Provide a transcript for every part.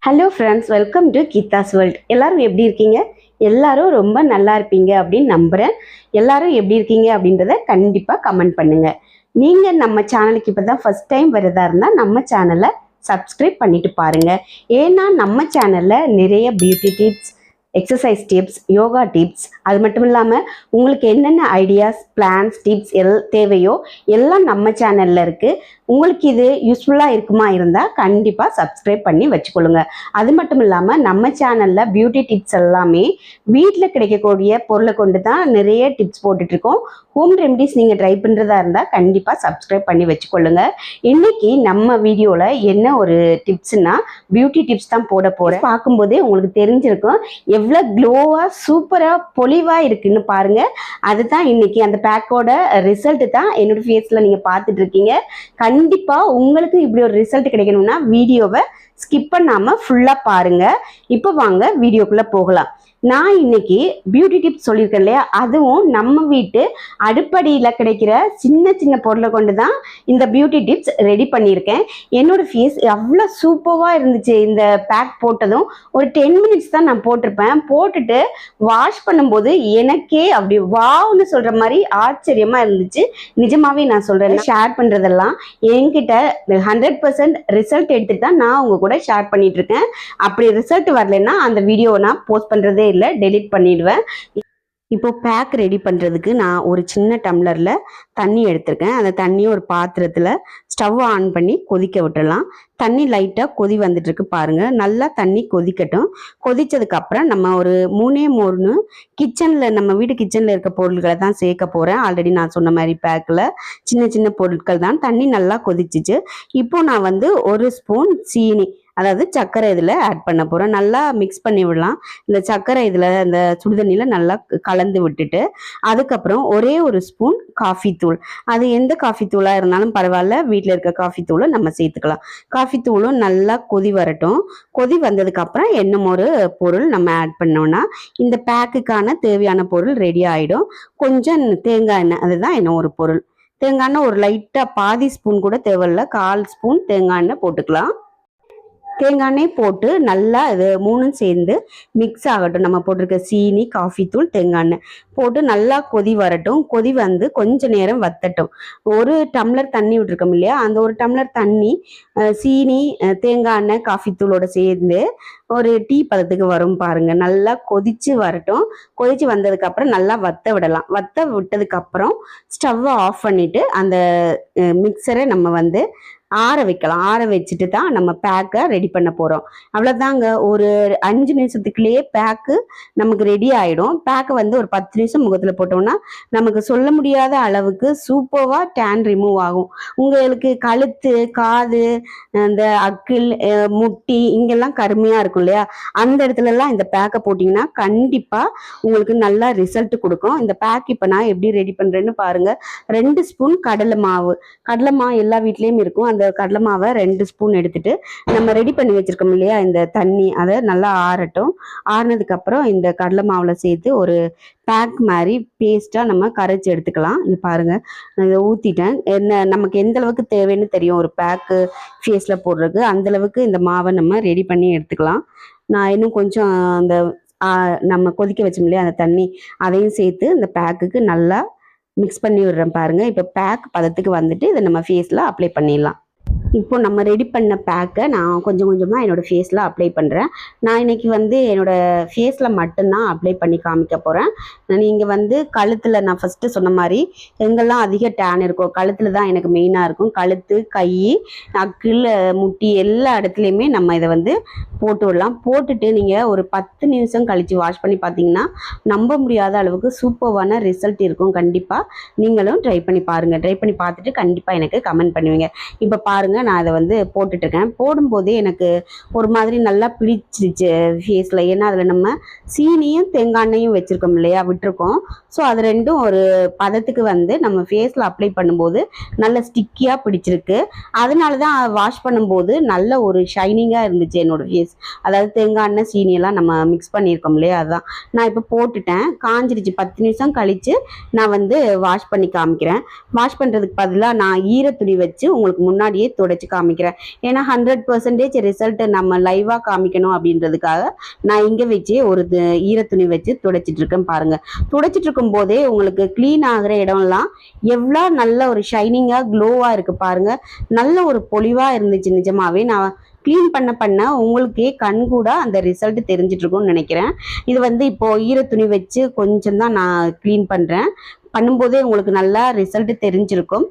Hello friends, welcome to Geetha's world. எல்லாரும் எப்படி இருக்கீங்க? எல்லாரும் ரொம்ப நல்லா இருப்பீங்க அப்படின்னு நம்புகிறேன். எல்லாரும் எப்படி இருக்கீங்க அப்படின்றத கண்டிப்பாக கமெண்ட் பண்ணுங்கள். நீங்கள் நம்ம சேனலுக்கு இப்போ தான் ஃபஸ்ட் டைம் வரதா இருந்தால் நம்ம சேனலை சப்ஸ்கிரைப் பண்ணிட்டு பாருங்கள். ஏன்னா நம்ம சேனலில் நிறைய beauty tips, exercise tips, yoga tips, அது மட்டும் இல்லாமல் உங்களுக்கு என்னென்ன ஐடியாஸ், பிளான்ஸ், டிப்ஸ் தேவையோ எல்லாம் நம்ம சேனலில் இருக்குது. உங்களுக்கு இது யூஸ்ஃபுல்லாக இருக்குமா இருந்தால் கண்டிப்பாக சப்ஸ்கிரைப் பண்ணி வச்சுக்கொள்ளுங்க. அது மட்டும் இல்லாமல் நம்ம சேனலில் பியூட்டி டிப்ஸ் எல்லாமே வீட்டில் கிடைக்கக்கூடிய பொருளை கொண்டு தான் நிறைய டிப்ஸ் போட்டுட்ருக்கோம். ஹோம் ரெமடிஸ் நீங்கள் ட்ரை பண்ணுறதா இருந்தால் கண்டிப்பாக சப்ஸ்கிரைப் பண்ணி வச்சுக்கொள்ளுங்க. இன்றைக்கி நம்ம வீடியோவில் என்ன ஒரு டிப்ஸ்னால் பியூட்டி டிப்ஸ் தான் போட போகிறேன். பார்க்கும்போதே உங்களுக்கு தெரிஞ்சிருக்கும் எவ்வளோ க்ளோவாக சூப்பராக பொலிவாக இருக்குன்னு பாருங்கள். அதுதான் இன்றைக்கி அந்த பேக்கோட ரிசல்ட்டு தான் என்னோடய ஃபேஸில் நீங்கள் பார்த்துட்ருக்கீங்க. கண்டிப்பாக உங்களுக்கு இப்படி ஒரு ரிசல்ட் கிடைக்கணும்னா வீடியோவை ஸ்கிப் பண்ணாமல் ஃபுல்லாக பாருங்கள். இப்போ வாங்க வீடியோக்குள்ளே போகலாம். நான் இன்னைக்கு பியூட்டி டிப்ஸ் சொல்லியிருக்கேன் இல்லையா, அதுவும் நம்ம வீட்டு அடுப்படியில் கிடைக்கிற சின்ன சின்ன பொருளை கொண்டு தான் இந்த பியூட்டி டிப்ஸ் ரெடி பண்ணியிருக்கேன். என்னோடய ஃபேஸ் அவ்வளோ சூப்பராக இருந்துச்சு. இந்த பேக் போட்டதும் ஒரு 10 மினிட்ஸ் தான் நான் போட்டிருப்பேன். போட்டுட்டு வாஷ் பண்ணும்போது எனக்கே அப்படி வாவ்னு சொல்கிற மாதிரி ஆச்சரியமாக இருந்துச்சு. நிஜமாகவே நான் சொல்கிறேன், ஷேர் பண்ணுறதெல்லாம் என்கிட்ட 100% ரிசல்ட் எடுத்துகிட்டு தான் நான் உங்கள் கூட ஷேர் பண்ணிகிட்ருக்கேன். அப்படி ரிசல்ட் வரலைன்னா அந்த வீடியோவை நான் போஸ்ட் பண்ணுறதே இல்லை, டெலிட் பண்ணிடுவேன். இப்போ பேக் ரெடி பண்ணுறதுக்கு நான் ஒரு சின்ன டம்ளரில் தண்ணி எடுத்திருக்கேன். அந்த தண்ணியை ஒரு பாத்திரத்தில் ஸ்டவ் ஆன் பண்ணி கொதிக்க விட்டுடலாம். தண்ணி லைட்டாக கொதி வந்துட்டுருக்கு பாருங்கள். நல்லா தண்ணி கொதிக்கட்டும். கொதித்ததுக்கப்புறம் நம்ம ஒரு 3 கிச்சனில், நம்ம வீட்டு கிச்சனில் இருக்க பொருட்களை தான் சேர்க்க போகிறேன். ஆல்ரெடி நான் சொன்ன மாதிரி பேக்கில் சின்ன சின்ன பொருட்கள் தான். தண்ணி நல்லா கொதிச்சிச்சு. இப்போ நான் வந்து 1 ஸ்பூன் சீனி, அதாவது சர்க்கரை இதில் ஆட் பண்ண போகிறேன். நல்லா மிக்ஸ் பண்ணி விடலாம். இந்த சர்க்கரை இதில் இந்த சுடுதண்ணியில் நல்லா கலந்து விட்டுட்டு அதுக்கப்புறம் ஒரே 1 ஸ்பூன் காஃபி தூள், அது எந்த காஃபி தூளாக இருந்தாலும் பரவாயில்ல, வீட்டில் இருக்க காஃபி தூளை நம்ம சேர்த்துக்கலாம். காஃபி தூளும் நல்லா கொதி வரட்டும். கொதி வந்ததுக்கப்புறம் இன்னும் ஒரு பொருள் நம்ம ஆட் பண்ணோன்னா இந்த பேக்குக்கான தேவையான பொருள் ரெடி ஆகிடும். கொஞ்சம் தேங்காய் எண்ணெய், அதுதான் இன்னும் ஒரு பொருள். தேங்காய் எண்ணெய் ஒரு லைட்டாக பாதி ஸ்பூன் கூட தேவையில்ல, 1/4 ஸ்பூன் தேங்காய் எண்ணெய் போட்டுக்கலாம். தேங்காய் எண்ணெய் போட்டு நல்லா இது 3ம் சேர்ந்து மிக்ஸ் ஆகட்டும். நம்ம போட்டிருக்க சீனி, காஃபி தூள், தேங்காய் எண்ணெய் போட்டு நல்லா கொதி வரட்டும். கொதி வந்து கொஞ்ச நேரம் வத்தட்டும். 1 டம்ளர் தண்ணி விட்டுருக்கோம் இல்லையா, அந்த 1 டம்ளர் தண்ணி சீனி, தேங்காய் எண்ணெய், காஃபி தூளோட சேர்ந்து ஒரு டீ பதத்துக்கு வரும் பாருங்க. நல்லா கொதிச்சு வரட்டும். கொதிச்சு வந்ததுக்கப்புறம் நல்லா வத்த விடலாம். வத்த விட்டதுக்கப்புறம் ஸ்டவ்வை ஆஃப் பண்ணிட்டு அந்த மிக்சரை நம்ம வந்து ஆற வைக்கலாம். ஆற வச்சுட்டு தான் நம்ம பேக்கை ரெடி பண்ண போகிறோம். அவ்வளோதாங்க. ஒரு 5 நிமிஷத்துக்குள்ளேயே பேக்கு நமக்கு ரெடி ஆகிடும். பேக்கை வந்து ஒரு 10 நிமிஷம் முகத்தில் போட்டோம்னா நமக்கு சொல்ல முடியாத அளவுக்கு சூப்பராக டேன் ரிமூவ் ஆகும். உங்களுக்கு கழுத்து, காது, இந்த அக்கிள், முட்டி இங்கெல்லாம் கருமையாக இருக்கும் இல்லையா, அந்த இடத்துலலாம் இந்த பேக்கை போட்டிங்கன்னா கண்டிப்பாக உங்களுக்கு நல்லா ரிசல்ட் கொடுக்கும். இந்த பேக் இப்போ நான் எப்படி ரெடி பண்ணுறேன்னு பாருங்கள். 2 ஸ்பூன் கடலை மாவு எல்லா வீட்லேயும் இருக்கும். அந்த கடலை மாவை 2 ஸ்பூன் எடுத்துட்டு நம்ம ரெடி பண்ணி வச்சிருக்கோம் இல்லையா இந்த தண்ணி, அதை நல்லா ஆறட்டும். ஆறினதுக்கப்புறம் இந்த கடலை மாவில் சேர்த்து ஒரு பேக் மாதிரி பேஸ்ட்டாக நம்ம கரைச்சி எடுத்துக்கலாம். இது பாருங்கள், நான் இதை ஊற்றிட்டேன். நமக்கு எந்த அளவுக்கு தேவைன்னு தெரியும் ஒரு பேக்கு ஃபேஸில் போடுறதுக்கு. அந்தளவுக்கு இந்த மாவை நம்ம ரெடி பண்ணி எடுத்துக்கலாம். நான் இன்னும் கொஞ்சம் அந்த நம்ம கொதிக்க வச்சோம் இல்லையா அந்த தண்ணி, அதையும் சேர்த்து இந்த பேக்குக்கு நல்லா மிக்ஸ் பண்ணி விடுறேன் பாருங்கள். இப்போ பேக் பதத்துக்கு வந்துட்டு இதை நம்ம ஃபேஸில் அப்ளை பண்ணிடலாம். இப்போ நம்ம ரெடி பண்ண பேக்கை நான் கொஞ்சம் கொஞ்சமாக என்னோடய ஃபேஸில் அப்ளை பண்ணுறேன். நான் இன்றைக்கி வந்து என்னோடய ஃபேஸில் மட்டும்தான் அப்ளை பண்ணி காமிக்க போகிறேன். நீங்கள் வந்து கழுத்தில், நான் ஃபஸ்ட்டு சொன்ன மாதிரி எங்கெல்லாம் அதிக டேன் இருக்கும் கழுத்தில் தான் எனக்கு மெயினாக இருக்கும். கழுத்து, கை, அக்கிள், முட்டி எல்லா இடத்துலையுமே நம்ம இதை வந்து போட்டு விடலாம். போட்டுட்டு நீங்கள் ஒரு 10 நிமிஷம் கழித்து வாஷ் பண்ணி பார்த்தீங்கன்னா நம்ப முடியாத அளவுக்கு சூப்பரான ரிசல்ட் இருக்கும். கண்டிப்பாக நீங்களும் ட்ரை பண்ணி பாருங்கள். ட்ரை பண்ணி பார்த்துட்டு கண்டிப்பாக எனக்கு கமெண்ட் பண்ணுவீங்க. இப்போ பாருங்கள், நான் அதை வந்து போட்டுட்ருக்கேன். போடும்போதே எனக்கு ஒரு மாதிரி நல்லா பிடிச்சிருச்சு ஃபேஸில். ஏன்னா அதில் நம்ம சீனியும் தேங்காய் எண்ணெயும் வச்சுருக்கோம் இல்லையா, விட்டுருக்கோம். ஸோ அது ரெண்டும் ஒரு பதத்துக்கு வந்து நம்ம ஃபேஸில் அப்ளை பண்ணும்போது நல்ல ஸ்டிக்கியாக பிடிச்சிருக்கு. அதனால தான் வாஷ் பண்ணும்போது நல்ல ஒரு ஷைனிங்காக இருந்துச்சு என்னோடய ஃபேஸ். அதாவது தேங்காய் எண்ணெய், சீனியெல்லாம் நம்ம மிக்ஸ் பண்ணியிருக்கோம் இல்லையா, அதுதான். நான் இப்போ போட்டுட்டேன், காஞ்சிருச்சு. 10 நிமிஷம் கழித்து நான் வந்து வாஷ் பண்ணி காமிக்கிறேன். வாஷ் பண்ணுறதுக்கு பதிலாக நான் ஈரத்துணி வச்சு உங்களுக்கு முன்னாடியே துடைச்சி காமிக்கிறேன். ஏன்னா 100% ரிசல்ட் நம்ம லைவாக காமிக்கணும் அப்படின்றதுக்காக நான் இங்கே வச்சு ஒரு ஈரத்துணி வச்சு துடைச்சிட்டு இருக்கேன். பாருங்க, துடைச்சிட்டு இருக்கும் போதே உங்களுக்கு க்ளீன் ஆகிற இடம்லாம் எவ்வளோ நல்ல ஒரு ஷைனிங்காக க்ளோவாக இருக்கு பாருங்க. நல்ல ஒரு பொலிவாக இருந்துச்சு. நிஜமாவே நான் க்ளீன் பண்ண உங்களுக்கே கண் கூட அந்த ரிசல்ட் தெரிஞ்சிட்டு இருக்கும்னு நினைக்கிறேன். இது வந்து இப்போ ஈரத்துணி வச்சு கொஞ்சம் தான் நான் க்ளீன் பண்ணுறேன். பண்ணும்போதே உங்களுக்கு நல்லா ரிசல்ட் தெரிஞ்சிருக்கும்.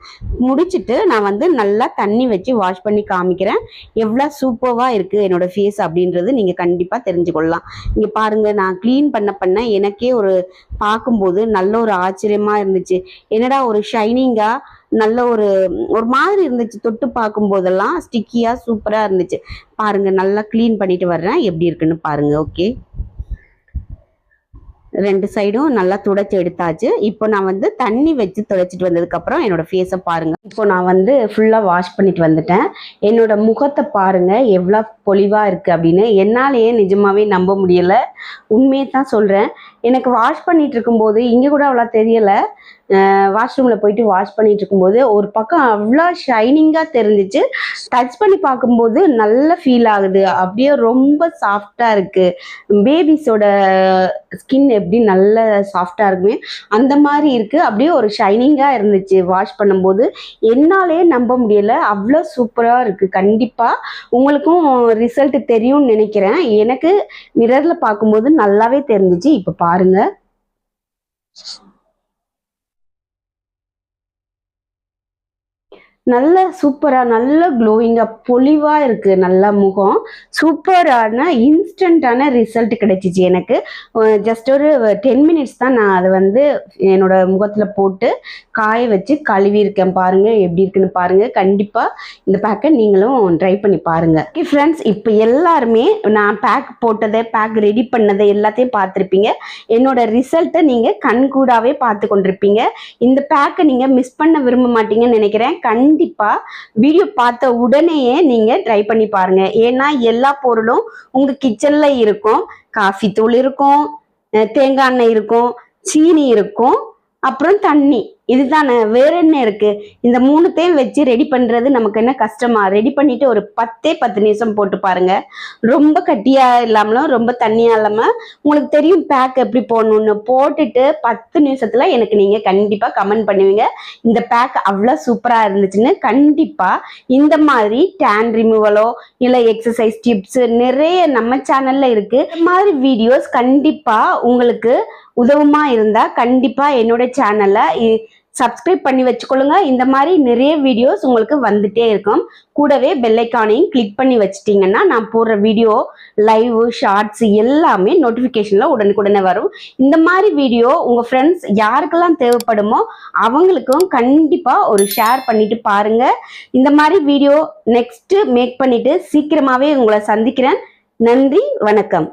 முடிச்சுட்டு நான் வந்து நல்லா தண்ணி வச்சு வாஷ் பண்ணி காமிக்கிறேன். எவ்வளோ சூப்பராக இருக்குது என்னோட ஃபேஸ் அப்படின்றது நீங்கள் கண்டிப்பாக தெரிஞ்சுக்கொள்ளலாம். இங்கே பாருங்கள், நான் க்ளீன் பண்ண எனக்கே ஒரு பார்க்கும்போது நல்ல ஒரு ஆச்சரியமாக இருந்துச்சு. என்னடா ஒரு ஷைனிங்காக நல்ல ஒரு மாதிரி இருந்துச்சு. தொட்டு பார்க்கும்போதெல்லாம் ஸ்டிக்கியாக சூப்பராக இருந்துச்சு. பாருங்கள், நல்லா க்ளீன் பண்ணிட்டு வர்றேன், எப்படி இருக்குன்னு பாருங்கள். ஓகே, 2 சைடும் நல்லா துடைச்சி எடுத்தாச்சு. இப்போ நான் வந்து தண்ணி வச்சு துடைச்சிட்டு வந்ததுக்கப்புறம் என்னோட ஃபேஸை பாருங்க. இப்போ நான் வந்து ஃபுல்லாக வாஷ் பண்ணிட்டு வந்துட்டேன். என்னோட முகத்தை பாருங்க எவ்வளோ பொலிவாக இருக்குது அப்படின்னு என்னாலேயே நிஜமாவே நம்ப முடியல. உண்மையை தான் சொல்கிறேன். எனக்கு வாஷ் பண்ணிட்டு இருக்கும்போது இங்கே கூட அவ்வளோ தெரியலை. வாஷ்ரூமில் போயிட்டு வாஷ் பண்ணிட்டு இருக்கும்போது ஒரு பக்கம் அவ்வளோ ஷைனிங்காக தெரிஞ்சிச்சு. டச் பண்ணி பார்க்கும்போது நல்ல ஃபீல் ஆகுது. அப்படியே ரொம்ப சாஃப்டாக இருக்குது. பேபிஸோட ஸ்கின் எப்படி நல்ல சாஃப்டாக இருக்குமே அந்த மாதிரி இருக்குது. அப்படியே ஒரு ஷைனிங்காக இருந்துச்சு வாஷ் பண்ணும்போது. என்னாலே நம்ப முடியலை, அவ்வளோ சூப்பராக இருக்குது. கண்டிப்பாக உங்களுக்கும் ரிசல்ட் தெரியும்னு நினைக்கிறேன். எனக்கு மிரரில் பார்க்கும்போது நல்லாவே தெரிஞ்சிச்சு. இப்போ பாருங்கள், நல்ல சூப்பராக நல்ல க்ளோயிங்காக பொலிவாக இருக்குது. நல்ல முகம் சூப்பரான இன்ஸ்டண்ட்டான ரிசல்ட் கிடைச்சிச்சு எனக்கு. ஜஸ்ட் ஒரு 10 மினிட்ஸ் தான் நான் அதை வந்து என்னோட முகத்தில் போட்டு காய வச்சு கழுவியிருக்கேன். பாருங்கள் எப்படி இருக்குன்னு பாருங்கள். கண்டிப்பாக இந்த பேக்கை நீங்களும் ட்ரை பண்ணி பாருங்கள். ஓகே ஃப்ரெண்ட்ஸ், இப்போ எல்லாருமே நான் பேக் ரெடி பண்ணதை எல்லாத்தையும் பார்த்துருப்பீங்க. என்னோட ரிசல்ட்டை நீங்கள் கண்கூடாவே பார்த்து கொண்டிருப்பீங்க. இந்த பேக்கை நீங்கள் மிஸ் பண்ண விரும்ப மாட்டீங்கன்னு நினைக்கிறேன். கண்டிப்பாக வீடியோ பார்த்த உடனேயே நீங்க ட்ரை பண்ணி பாருங்க. ஏன்னா எல்லா பொருளும் உங்க கிச்சன்ல இருக்கும். காஃபி தூள் இருக்கும், தேங்காய் எண்ணெய் இருக்கும், சீனி இருக்கும், அப்புறம் தண்ணி. இதுதானே, வேற என்ன இருக்கு? இந்த 3த்தையும் வச்சு ரெடி பண்றது நமக்கு என்ன கஷ்டமா? ரெடி பண்ணிட்டு ஒரு 10 நிமிஷம் போட்டு பாருங்க. ரொம்ப கட்டியா இல்லாமலும் ரொம்ப தண்ணியா இல்லாம உங்களுக்கு தெரியும் பேக் எப்படி போடணும்னு. போட்டுட்டு 10 நிமிஷத்துல எனக்கு நீங்க கண்டிப்பா கமெண்ட் பண்ணுவீங்க இந்த பேக் அவ்வளோ சூப்பரா இருந்துச்சுன்னு. கண்டிப்பா இந்த மாதிரி டேன் ரிமூவலோ இல்லை எக்ஸசைஸ் டிப்ஸ் நிறைய நம்ம சேனல்ல இருக்கு. இந்த மாதிரி வீடியோஸ் கண்டிப்பா உங்களுக்கு உதவுமா இருந்தா கண்டிப்பா என்னோட சேனலை சப்ஸ்கிரைப் பண்ணி வச்சுக்கொள்ளுங்க. இந்த மாதிரி நிறைய வீடியோஸ் உங்களுக்கு வந்துட்டே இருக்கும். கூடவே பெல் ஐக்கானையும் கிளிக் பண்ணி வச்சிட்டிங்கன்னா நான் போடுற வீடியோ லைவ் ஷார்ட்ஸ் எல்லாமே நோட்டிஃபிகேஷன்ல உடனுக்குடனே வரும். இந்த மாதிரி வீடியோ உங்க ஃப்ரெண்ட்ஸ் யாருக்கெல்லாம் தேவைப்படுமோ அவங்களுக்கும் கண்டிப்பா ஒரு ஷேர் பண்ணிட்டு பாருங்க. இந்த மாதிரி வீடியோ நெக்ஸ்ட் மேக் பண்ணிட்டு சீக்கிரமாவே உங்களை சந்திக்கிறேன். நன்றி, வணக்கம்.